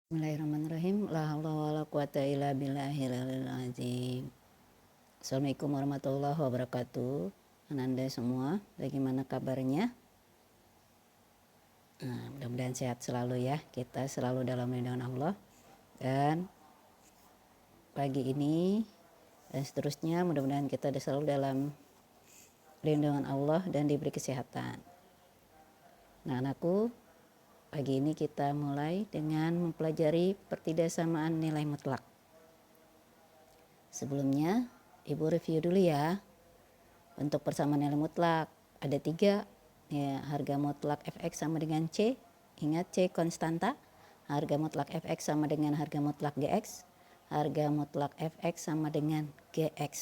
Bismillahirrahmanirrahim. La haula wala quwata illa billahil aliyil azim. Assalamualaikum warahmatullahi wabarakatuh. Ananda semua, bagaimana kabarnya? Mudah-mudahan sehat selalu ya. Kita selalu dalam lindungan Allah. Dan pagi ini dan seterusnya mudah-mudahan kita selalu dalam lindungan Allah dan diberi kesehatan. Nah, anakku, pagi ini kita mulai dengan mempelajari pertidaksamaan nilai mutlak. Sebelumnya, Ibu review dulu ya. Untuk persamaan nilai mutlak ada 3 ya, harga mutlak fx sama dengan C. Ingat C konstanta. Harga mutlak fx sama dengan harga mutlak gx. Harga mutlak fx sama dengan gx.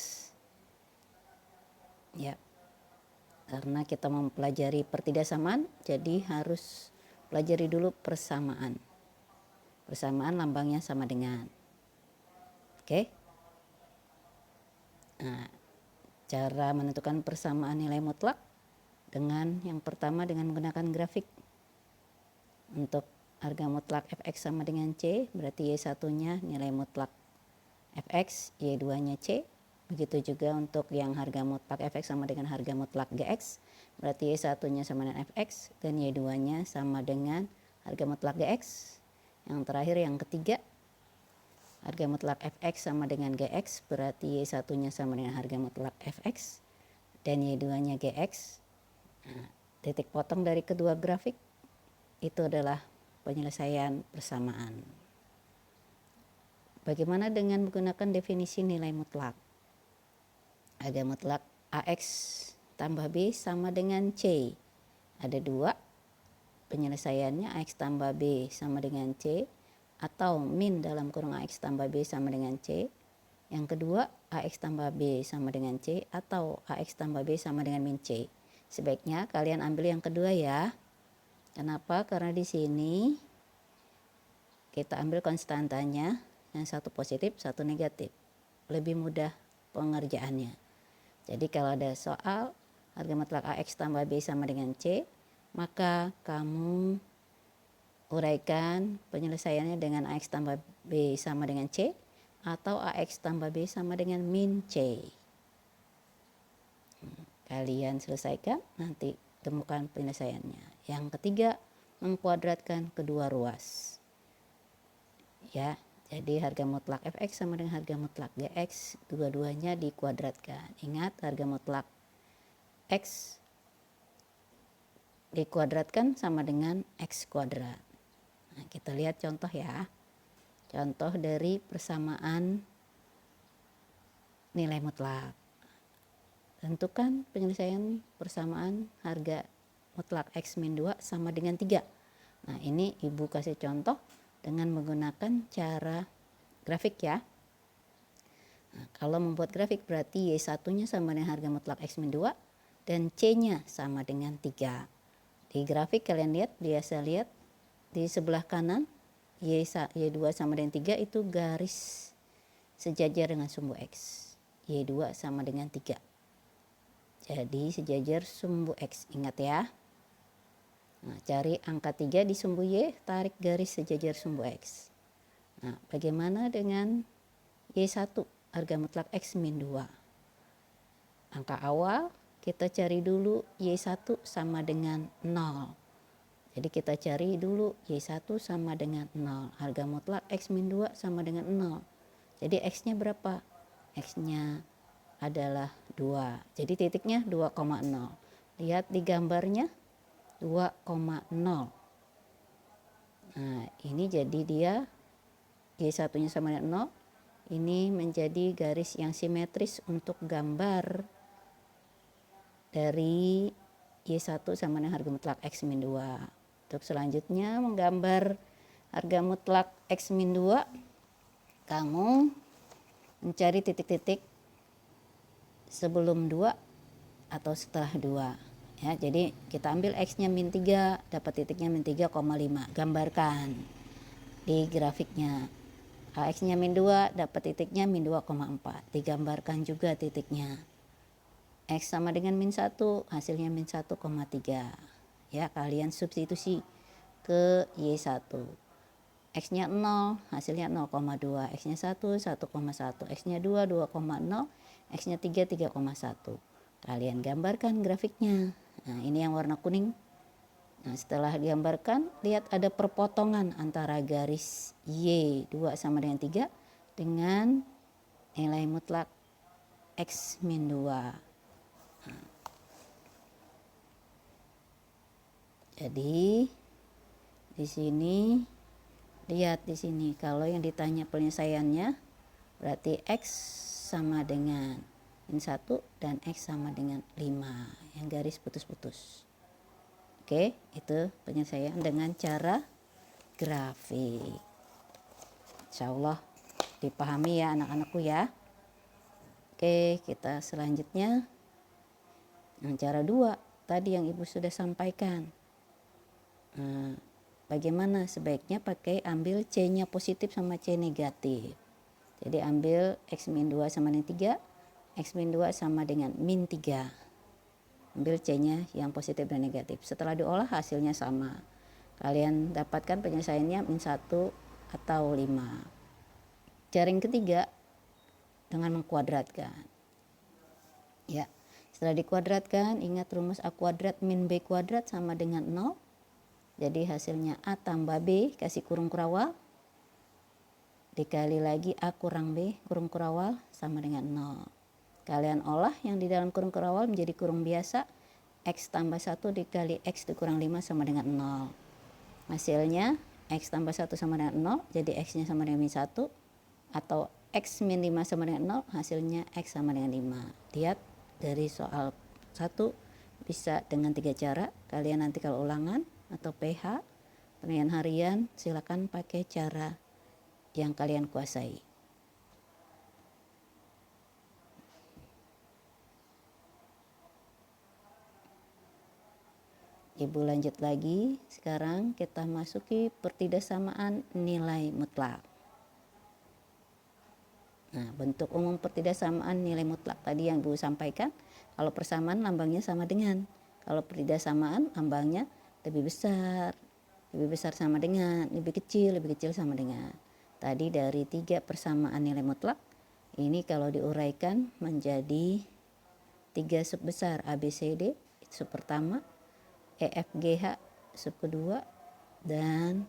Ya. Karena kita mempelajari pertidaksamaan, jadi harus pelajari dulu persamaan. Persamaan lambangnya sama dengan. Oke. Nah, cara menentukan persamaan nilai mutlak dengan yang pertama dengan menggunakan grafik. Untuk harga mutlak fx sama dengan C, berarti y1-nya nilai mutlak fx, y2-nya C. Begitu juga untuk yang harga mutlak fx sama dengan harga mutlak gx, berarti y1-nya sama dengan fx dan y2-nya sama dengan harga mutlak gx. Yang terakhir yang ketiga, harga mutlak fx sama dengan gx, berarti y1-nya sama dengan harga mutlak fx dan y2-nya gx. Nah, titik potong dari kedua grafik itu adalah penyelesaian persamaan. Bagaimana dengan menggunakan definisi nilai mutlak? Harga mutlak AX tambah B sama dengan C. Ada 2 penyelesaiannya, AX tambah B sama dengan C atau min dalam kurung AX tambah B sama dengan C. Yang kedua, AX tambah B sama dengan C atau AX tambah B sama dengan min C. Sebaiknya kalian ambil yang kedua ya. Kenapa? Karena di sini kita ambil konstantanya, yang satu positif, satu negatif. Lebih mudah pengerjaannya. Jadi kalau ada soal harga mutlak AX tambah B sama dengan C, maka kamu uraikan penyelesaiannya dengan AX tambah B sama dengan C atau AX tambah B sama dengan min C. Kalian selesaikan, nanti temukan penyelesaiannya. Yang ketiga, mengkuadratkan kedua ruas. Ya, jadi harga mutlak fx sama dengan harga mutlak gx, dua-duanya dikuadratkan. Ingat, harga mutlak x dikuadratkan sama dengan x kuadrat. Nah, kita lihat contoh ya. Contoh dari persamaan nilai mutlak. Tentukan penyelesaian persamaan harga mutlak x min 2 sama dengan 3. Nah, ini Ibu kasih contoh dengan menggunakan cara grafik ya. Nah, kalau membuat grafik berarti y1-nya sama dengan harga mutlak x min 2 dan c-nya sama dengan 3. Di grafik kalian lihat, biasa lihat di sebelah kanan y2 sama dengan 3 itu garis sejajar dengan sumbu x. Y2 sama dengan 3. Jadi sejajar sumbu x, ingat ya. Nah, cari angka 3 di sumbu y, tarik garis sejajar sumbu x. Nah, bagaimana dengan y1, harga mutlak x min 2. Angka awal kita cari dulu y1 sama dengan 0. Jadi kita cari dulu y1 sama dengan 0. Harga mutlak x min 2 sama dengan 0. Jadi x-nya berapa? X-nya adalah 2. Jadi titiknya 2,0. Lihat di gambarnya 2,0. Nah, ini jadi dia y1-nya sama dengan 0. Ini menjadi garis yang simetris untuk gambar dari y1 sama dengan harga mutlak x min 2. Untuk selanjutnya menggambar harga mutlak x min 2, kamu mencari titik-titik sebelum 2 atau setelah 2. Ya, jadi kita ambil x-nya min 3, dapat titiknya min 3,5. Gambarkan di grafiknya. X-nya min 2, dapat titiknya min 2,4. Digambarkan juga titiknya. X sama dengan min 1, hasilnya min 1,3. Ya, kalian substitusi ke Y1. X-nya 0, hasilnya 0,2, X-nya 1, 1,1, X-nya 2, 2,0, X-nya 3, 3,1. Kalian gambarkan grafiknya. Nah, ini yang warna kuning. Nah, setelah digambarkan, lihat ada perpotongan antara garis Y2 sama dengan 3 dengan nilai mutlak X-2. Nah, jadi di sini lihat di sini kalau yang ditanya penyelesaiannya berarti X sama dengan min 1 dan X sama dengan 5 yang garis putus-putus. Oke, itu penyelesaian dengan cara grafik. Insya Allah dipahami ya anak-anakku ya. Oke, kita selanjutnya yang cara 2 tadi yang ibu sudah sampaikan. Nah, bagaimana sebaiknya ambil C-nya positif sama C negatif. Jadi ambil X-2 sama dengan 3, X-2 sama dengan min 3. Ambil C-nya yang positif dan negatif. Setelah diolah hasilnya sama. Kalian dapatkan penyelesaiannya min 1 atau 5. Cara yang ketiga dengan mengkuadratkan. Ya, setelah dikuadratkan ingat rumus A kuadrat min B kuadrat sama dengan 0. Jadi hasilnya A tambah B kasih kurung kurawal dikali lagi A kurang B kurung kurawal sama dengan 0. Kalian olah yang di dalam kurung kurawal menjadi kurung biasa. X tambah 1 dikali X dikurang 5 sama dengan 0. Hasilnya X tambah 1 sama dengan 0. Jadi X nya sama dengan min 1. Atau X min 5 sama dengan 0. Hasilnya X sama dengan 5. Lihat dari soal 1 bisa dengan 3 cara. Kalian nanti kalau ulangan atau PH penilaian harian silakan pakai cara yang kalian kuasai. Ibu lanjut lagi. Sekarang kita masuki pertidaksamaan nilai mutlak. Nah, bentuk umum pertidaksamaan nilai mutlak tadi yang Ibu sampaikan. Kalau persamaan lambangnya sama dengan. Kalau pertidaksamaan lambangnya lebih besar sama dengan, lebih kecil sama dengan. Tadi dari 3 persamaan nilai mutlak, ini kalau diuraikan menjadi 3 sub besar ABCD, sub pertama, EFGH sub kedua, dan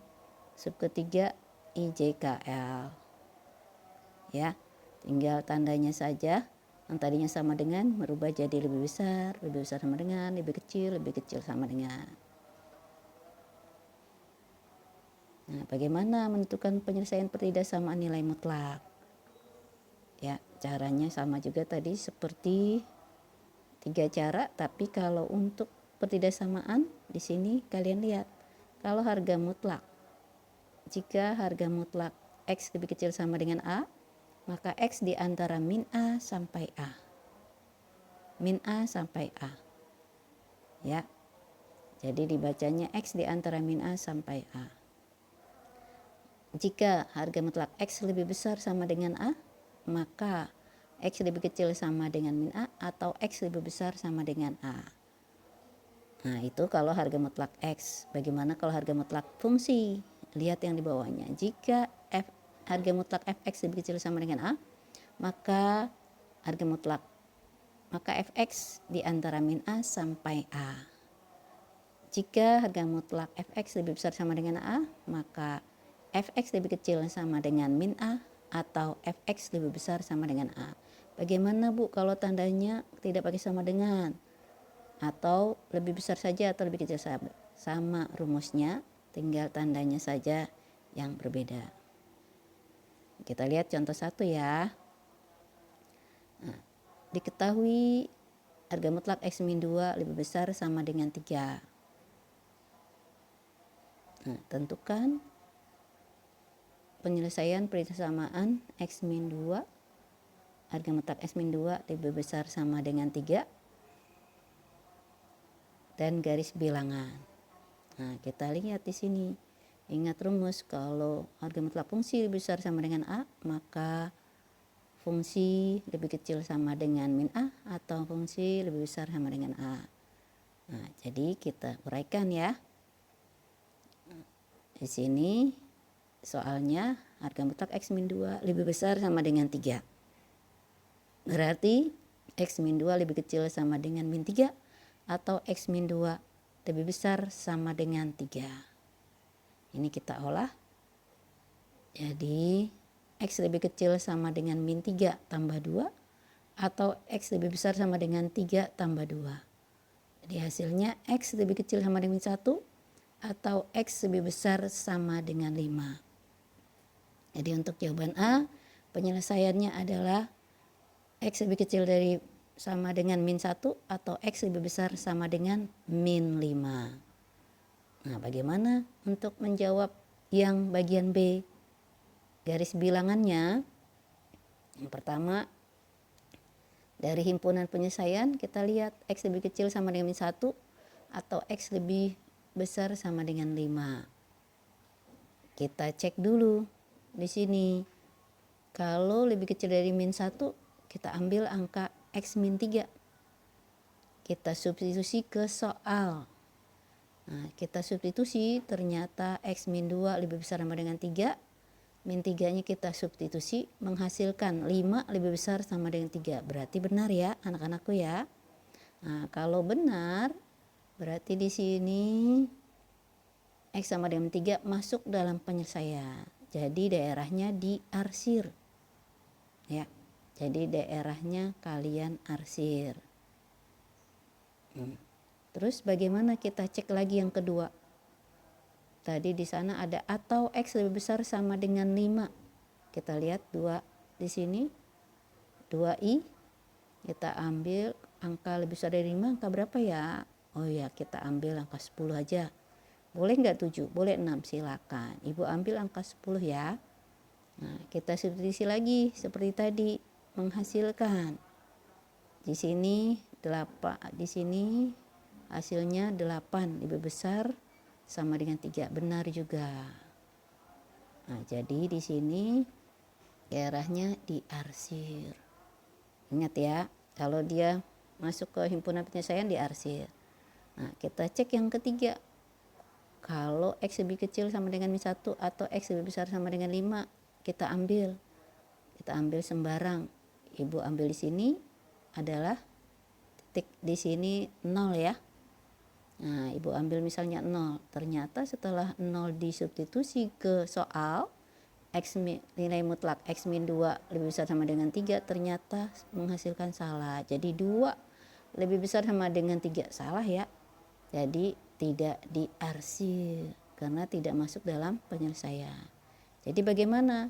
sub ketiga IJKL. Ya, tinggal tandanya saja. Yang tadinya sama dengan merubah jadi lebih besar sama dengan, lebih kecil sama dengan. Nah, bagaimana menentukan penyelesaian pertidaksamaan nilai mutlak? Ya, caranya sama juga tadi seperti 3 cara, tapi kalau untuk pertidaksamaan di sini kalian lihat. Kalau harga mutlak, jika harga mutlak X lebih kecil sama dengan A, maka X di antara min A sampai A. Min A sampai A. Ya. Jadi dibacanya X di antara min A sampai A. Jika harga mutlak X lebih besar sama dengan A, maka X lebih kecil sama dengan min A atau X lebih besar sama dengan A. Nah, itu kalau harga mutlak X. Bagaimana kalau harga mutlak fungsi? Lihat yang di bawahnya. Jika harga mutlak Fx lebih kecil sama dengan A, maka Fx di antara min A sampai A. Jika harga mutlak Fx lebih besar sama dengan A, maka Fx lebih kecil sama dengan min A atau Fx lebih besar sama dengan A. Bagaimana Bu kalau tandanya tidak pakai sama dengan? Atau lebih besar saja atau lebih kecil saja? Sama rumusnya, tinggal tandanya saja yang berbeda. Kita lihat contoh 1 ya. Nah, diketahui harga mutlak X-2 lebih besar sama dengan 3. Nah, tentukan penyelesaian persamaan X-2, harga mutlak X-2 lebih besar sama dengan 3, dan garis bilangan. Nah, kita lihat di sini. Ingat rumus, kalau harga mutlak fungsi lebih besar sama dengan A, maka fungsi lebih kecil sama dengan min A atau fungsi lebih besar sama dengan A. Nah, jadi kita uraikan ya. Di sini soalnya harga mutlak X min 2 lebih besar sama dengan 3. Berarti X min 2 lebih kecil sama dengan min 3 atau X min 2 lebih besar sama dengan 3. Ini kita olah. Jadi X lebih kecil sama dengan min 3 tambah 2 atau X lebih besar sama dengan 3 tambah 2. Jadi hasilnya X lebih kecil sama dengan 1 atau X lebih besar sama dengan 5. Jadi untuk jawaban A, penyelesaiannya adalah X lebih kecil dari sama dengan min 1 atau X lebih besar sama dengan min 5. Nah, bagaimana untuk menjawab yang bagian B? Garis bilangannya, yang pertama dari himpunan penyelesaian kita lihat X lebih kecil sama dengan min 1 atau X lebih besar sama dengan 5. Kita cek dulu di sini. Kalau lebih kecil dari min 1, kita ambil angka X min 3. Kita substitusi ke soal. Nah, kita substitusi ternyata X min 2 lebih besar sama dengan 3. Min 3-nya kita substitusi menghasilkan 5 lebih besar sama dengan 3. Berarti benar ya anak-anakku ya. Nah, kalau benar berarti di sini X sama dengan 3 masuk dalam penyelesaian. Jadi daerahnya diarsir. Ya. Jadi daerahnya kalian arsir. Terus bagaimana kita cek lagi yang kedua? Tadi di sana ada atau X lebih besar sama dengan 5. Kita lihat 2 di sini. 2i. Kita ambil angka lebih besar dari 5, angka berapa ya? Oh ya, kita ambil angka 10 aja. Boleh nggak 7? Boleh 6, silakan. Ibu ambil angka 10 ya. Nah, kita substitusi lagi seperti tadi, menghasilkan. Di sini 8, di sini hasilnya 8 lebih besar sama dengan 3, benar juga. Nah, jadi di sini daerahnya diarsir. Ingat ya, kalau dia masuk ke himpunan penyelesaian diarsir. Nah, kita cek yang ketiga. Kalau X lebih kecil sama dengan min 1 atau X lebih besar sama dengan 5, kita ambil. Kita ambil sembarang. Ibu ambil di sini adalah titik di sini 0 ya. Nah, ibu ambil misalnya 0. Ternyata setelah 0 disubstitusi ke soal, nilai mutlak X min 2 lebih besar sama dengan 3 ternyata menghasilkan salah. Jadi 2 lebih besar sama dengan 3 salah ya. Jadi tidak diarsir karena tidak masuk dalam penyelesaian. Jadi bagaimana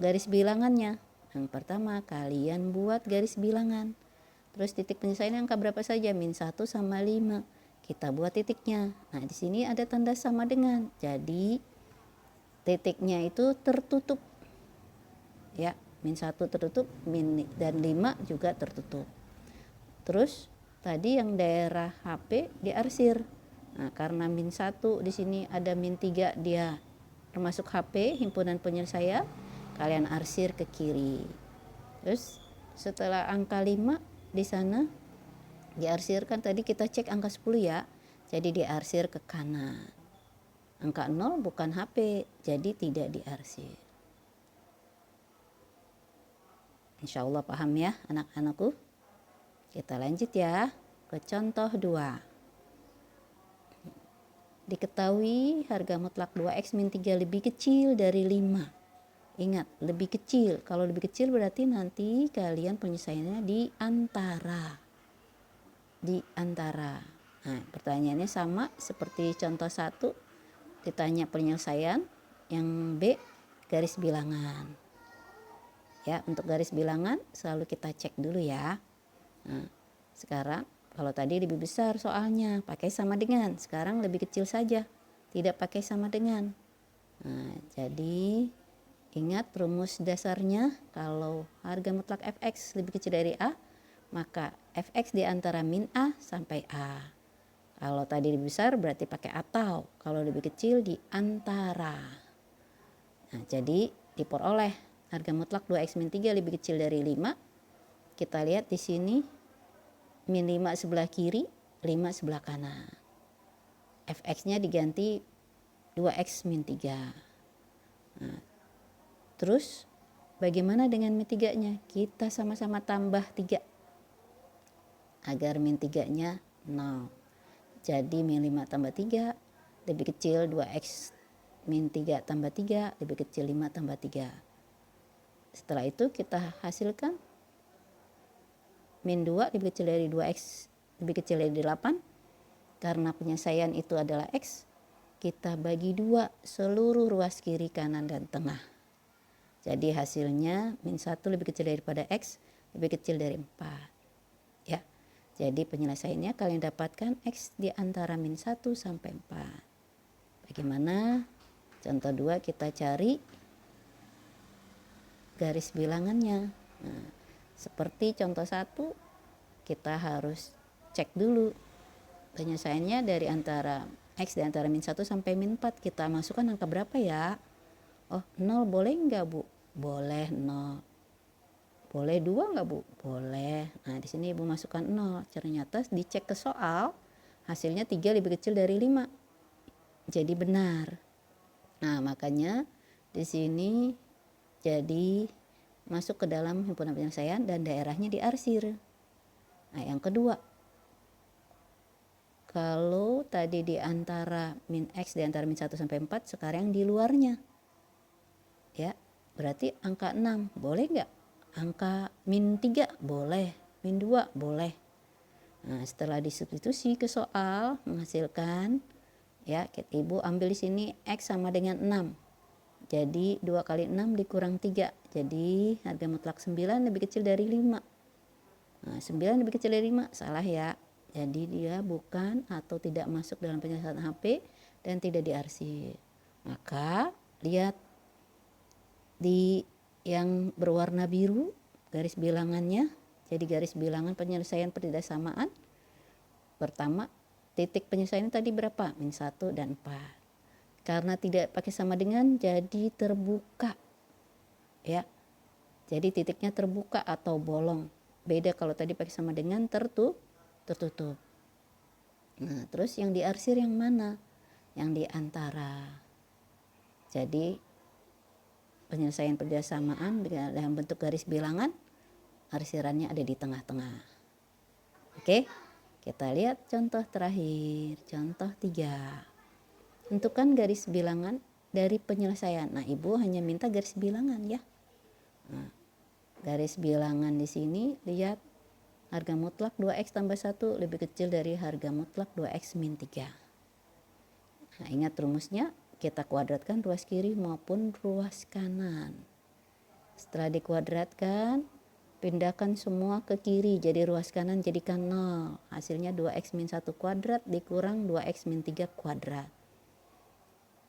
garis bilangannya? Yang pertama kalian buat garis bilangan. Terus titik penyelesaian angka berapa saja? Min 1 sama 5. Kita buat titiknya. Nah, di sini ada tanda sama dengan. Jadi titiknya itu tertutup. Ya, min 1 tertutup, dan 5 juga tertutup. Terus tadi yang daerah HP diarsir. Nah, karena min 1 di sini ada min 3, dia termasuk HP, himpunan penyelesaian, kalian arsir ke kiri. Terus setelah angka 5 di sana diarsirkan, tadi kita cek angka 10 ya. Jadi diarsir ke kanan. Angka 0 bukan HP, jadi tidak diarsir. Insya Allah paham ya anak-anakku. Kita lanjut ya ke contoh 2. Diketahui harga mutlak 2X min 3 lebih kecil dari 5. Ingat, lebih kecil. Kalau lebih kecil berarti nanti kalian penyelesaiannya di antara. Di antara. Nah, pertanyaannya sama seperti contoh 1. Ditanya penyelesaian. Yang B, garis bilangan. Ya, untuk garis bilangan selalu kita cek dulu ya. Nah, sekarang kalau tadi lebih besar soalnya pakai sama dengan. Sekarang lebih kecil saja. Tidak pakai sama dengan. Nah, jadi ingat rumus dasarnya, kalau harga mutlak fx lebih kecil dari A, maka fx di antara min A sampai A. Kalau tadi lebih besar berarti pakai atau, kalau lebih kecil di antara. Nah, jadi diperoleh harga mutlak 2x min 3 lebih kecil dari 5. Kita lihat di sini min 5 sebelah kiri, 5 sebelah kanan. Fx-nya diganti 2x min 3. Nah, terus bagaimana dengan min 3-nya? Kita sama-sama tambah 3 agar min 3-nya 0. Jadi min 5 tambah 3 lebih kecil 2x min 3 tambah 3 lebih kecil 5 tambah 3. Setelah itu kita hasilkan min 2 lebih kecil dari 2x lebih kecil dari 8. Karena penyelesaian itu adalah x, kita bagi 2 seluruh ruas kiri, kanan, dan tengah. Jadi hasilnya min 1 lebih kecil daripada x lebih kecil dari 4. Ya. Jadi penyelesaiannya kalian dapatkan x di antara min 1 sampai 4. Bagaimana? Contoh 2 kita cari garis bilangannya. Nah, seperti contoh 1 kita harus cek dulu penyelesaiannya dari antara x di antara min 1 sampai min 4. Kita masukkan angka berapa ya? Oh, 0 boleh enggak, Bu? Boleh 0. Boleh 2 enggak, Bu? Boleh. Nah, di sini Ibu masukkan 0. Ternyata dicek ke soal, hasilnya 3 lebih kecil dari 5. Jadi benar. Nah, makanya di sini jadi masuk ke dalam himpunan penyelesaian dan daerahnya diarsir. Nah, yang kedua, kalau tadi di antara min x di antara min 1 sampai 4, sekarang di luarnya. Ya, berarti angka 6 boleh nggak? Angka min 3 boleh, min 2 boleh. Nah, setelah disubstitusi ke soal menghasilkan, ya, Ibu ambil di sini x sama dengan 6. Jadi 2 kali 6 dikurang 3. Jadi harga mutlak 9 lebih kecil dari 5. Nah, 9 lebih kecil dari 5, salah ya. Jadi dia bukan atau tidak masuk dalam penyelesaian HP dan tidak diarsir. Maka lihat di yang berwarna biru garis bilangannya. Jadi garis bilangan penyelesaian pertidaksamaan. Pertama, titik penyelesaian tadi berapa? Min 1 dan 4. Karena tidak pakai sama dengan jadi terbuka. Ya. Jadi titiknya terbuka atau bolong. Beda kalau tadi pakai sama dengan tertutup. Nah, terus yang diarsir yang mana? Yang di antara. Jadi penyelesaian persamaan dalam bentuk garis bilangan, arsirannya ada di tengah-tengah. Oke, kita lihat contoh terakhir. Contoh 3. Tentukan garis bilangan dari penyelesaian. Nah, Ibu hanya minta garis bilangan ya. Nah, garis bilangan di sini lihat harga mutlak 2x tambah 1 lebih kecil dari harga mutlak 2x min 3. Nah, ingat rumusnya, kita kuadratkan ruas kiri maupun ruas kanan. Setelah dikuadratkan, pindahkan semua ke kiri, jadi ruas kanan jadikan 0. Hasilnya 2x min 1 kuadrat dikurang 2x min 3 kuadrat.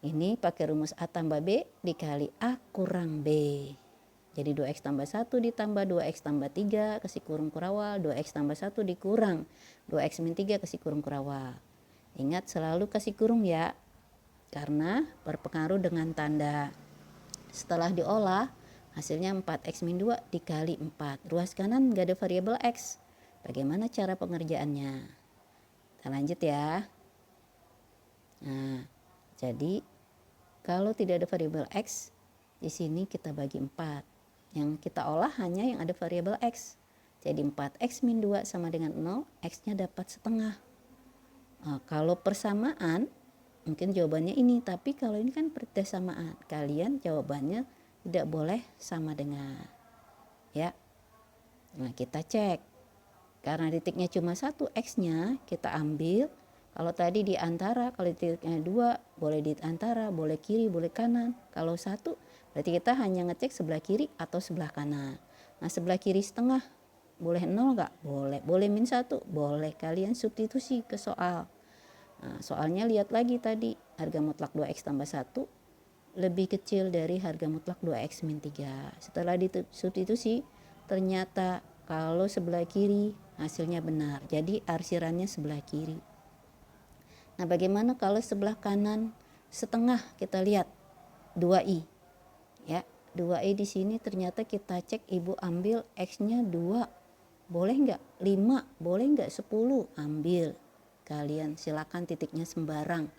Ini pakai rumus A tambah B dikali A kurang B. Jadi 2x tambah 1 ditambah 2x tambah 3 kasih kurung kurawal, 2x tambah 1 dikurang 2x min 3 kasih kurung kurawal. Ingat selalu kasih kurung ya, karena berpengaruh dengan tanda. Setelah diolah, hasilnya 4x min 2 dikali 4. Ruas kanan gak ada variabel x. Bagaimana cara pengerjaannya? Kita lanjut ya. Nah, jadi kalau tidak ada variabel x, di sini kita bagi 4. Yang kita olah hanya yang ada variabel x. Jadi 4x min 2 sama dengan 0, x-nya dapat setengah. Nah, kalau persamaan, mungkin jawabannya ini. Tapi kalau ini kan persamaan, kalian jawabannya tidak boleh sama dengan. Ya. Nah, kita cek. Karena titiknya cuma 1, x-nya kita ambil. Kalau tadi di antara, kalau titiknya 2, boleh di antara, boleh kiri, boleh kanan. Kalau 1, berarti kita hanya ngecek sebelah kiri atau sebelah kanan. Nah, sebelah kiri setengah, boleh 0 nggak? Boleh. Boleh min 1? Boleh. Kalian substitusi ke soal. Nah, soalnya lihat lagi tadi, harga mutlak 2x tambah 1 lebih kecil dari harga mutlak 2x min 3. Setelah disubstitusi, ternyata kalau sebelah kiri hasilnya benar. Jadi arsirannya sebelah kiri. Nah, bagaimana kalau sebelah kanan setengah? Kita lihat 2i. Ya, 2i di sini ternyata kita cek, Ibu ambil x-nya 2. Boleh enggak? 5, boleh enggak? 10, ambil. Kalian silakan titiknya sembarang.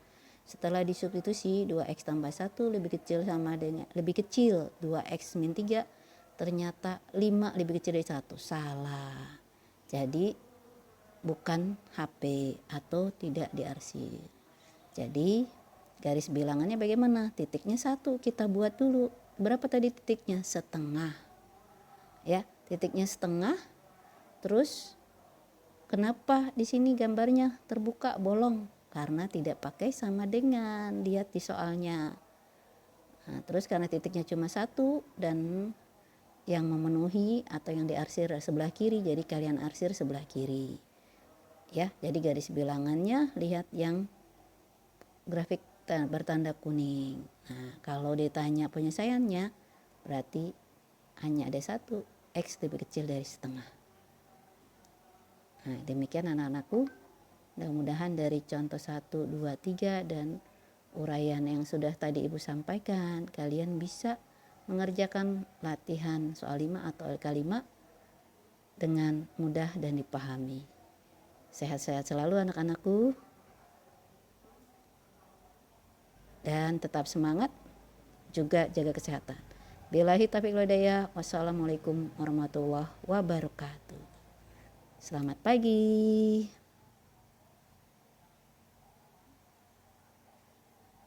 Setelah disubstitusi 2x tambah 1 lebih kecil 2x min 3, ternyata 5 lebih kecil dari 1. Salah. Jadi bukan HP atau tidak diarsir. Jadi garis bilangannya bagaimana? Titiknya 1 kita buat dulu. Berapa tadi titiknya? Setengah. Ya, titiknya setengah. Terus kenapa di sini gambarnya terbuka bolong? Karena tidak pakai sama dengan, lihat di soalnya. Nah, terus karena titiknya cuma 1 dan yang memenuhi atau yang diarsir sebelah kiri, jadi kalian arsir sebelah kiri. Ya, jadi garis bilangannya lihat yang grafik bertanda kuning. Nah, kalau ditanya penyelesaiannya berarti hanya ada 1, X lebih kecil dari setengah. Nah, demikian anak-anakku. Mudah-mudahan dari contoh 1, 2, 3 dan uraian yang sudah tadi Ibu sampaikan, kalian bisa mengerjakan latihan soal 5 atau LK5 dengan mudah dan dipahami. Sehat-sehat selalu anak-anakku. Dan tetap semangat, juga jaga kesehatan. Billahi taufiq wal hidayah. Wassalamualaikum warahmatullahi wabarakatuh. Selamat pagi.